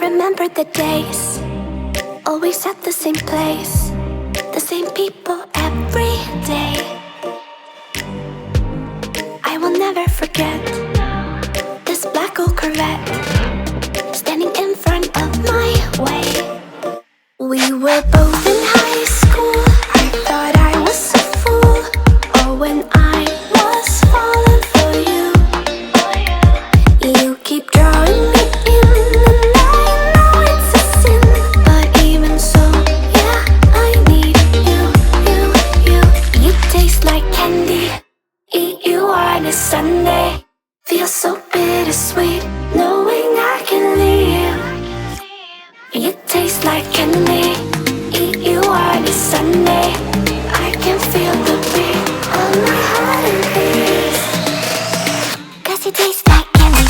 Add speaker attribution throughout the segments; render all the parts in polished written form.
Speaker 1: remember the days, always at the same place, the same people every day. I will never forget this black old Corvette standing in front of my way. We were both in high school. I thought I was a fool. Or when I was falling for you, you keep drawing me in, and I know it's a sin, but even so, yeah, I need you, you, you. You taste like candy, eat you on a Sunday. Feels so bittersweet, knowing I can leave. You taste like candy, eat you on a Sunday. I can feel the beat of my heart and beats, 'cause you taste like candy.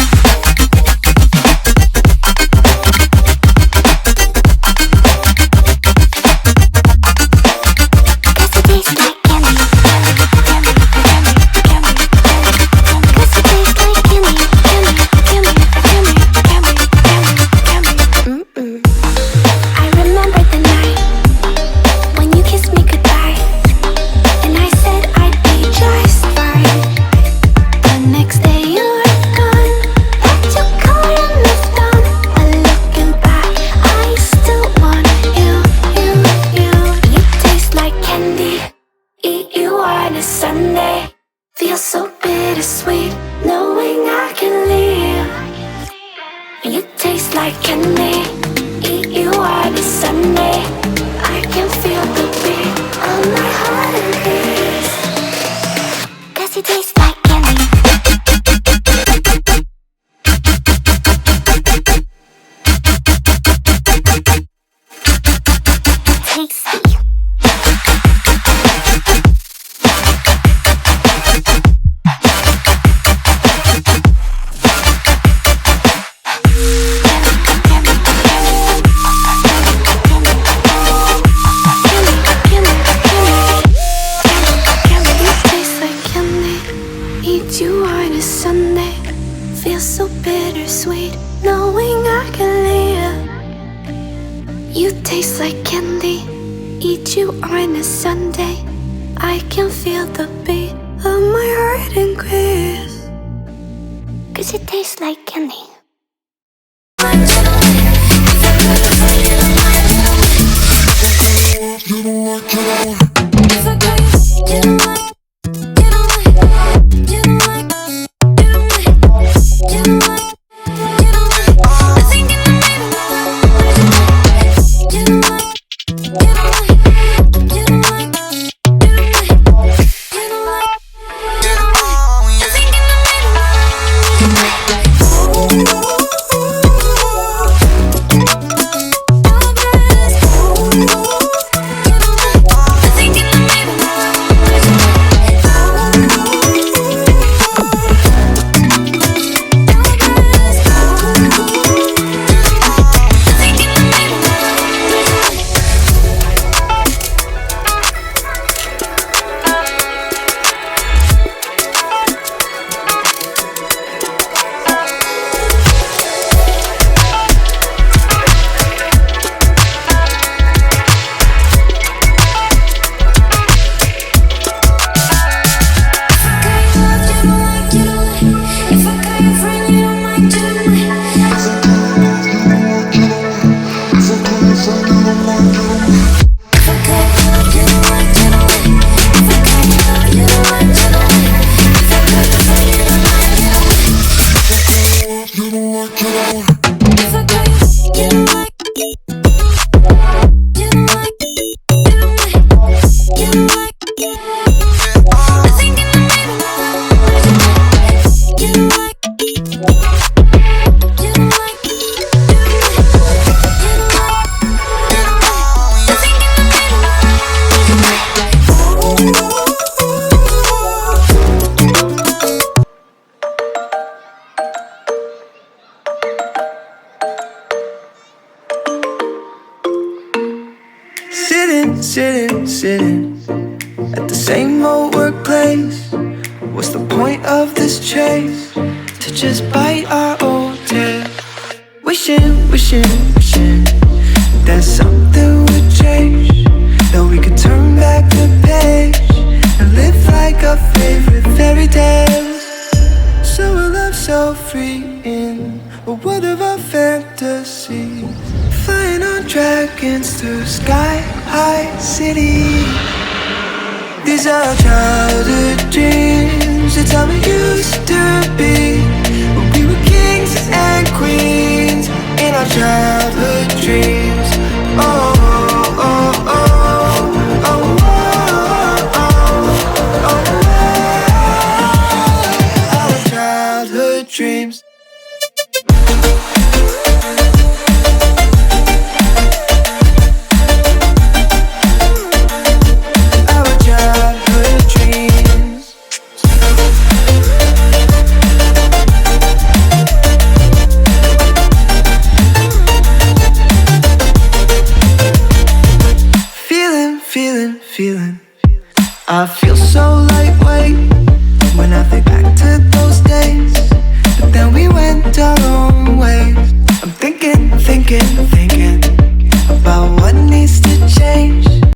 Speaker 1: Sunday feels so bittersweet, knowing I can leave. You taste like candy, eat you on a Sunday. I can feel the beat of my heart and beats, 'cause you taste like candy. Tasty. You on a Sunday, feels so bittersweet, knowing I can leave. You taste like candy, eat you on a Sunday. I can feel the beat of my heart increase, 'cause it tastes like candy.
Speaker 2: Sitting at the same old workplace. What's the point of this chase? To just bite our old tail. Wish wishing that something would change, that we could turn back the page and live like our favorite fairy tales. So a love so free in a world of our fantasies, flying on dragons through sky-high cities. These are childhood dreams, it's how it used to be, when we were kings and queens in our childhood dreams. Oh, oh, oh, oh, oh, oh, oh, our childhood dreams. Feeling, I feel so lightweight when I think back to those days.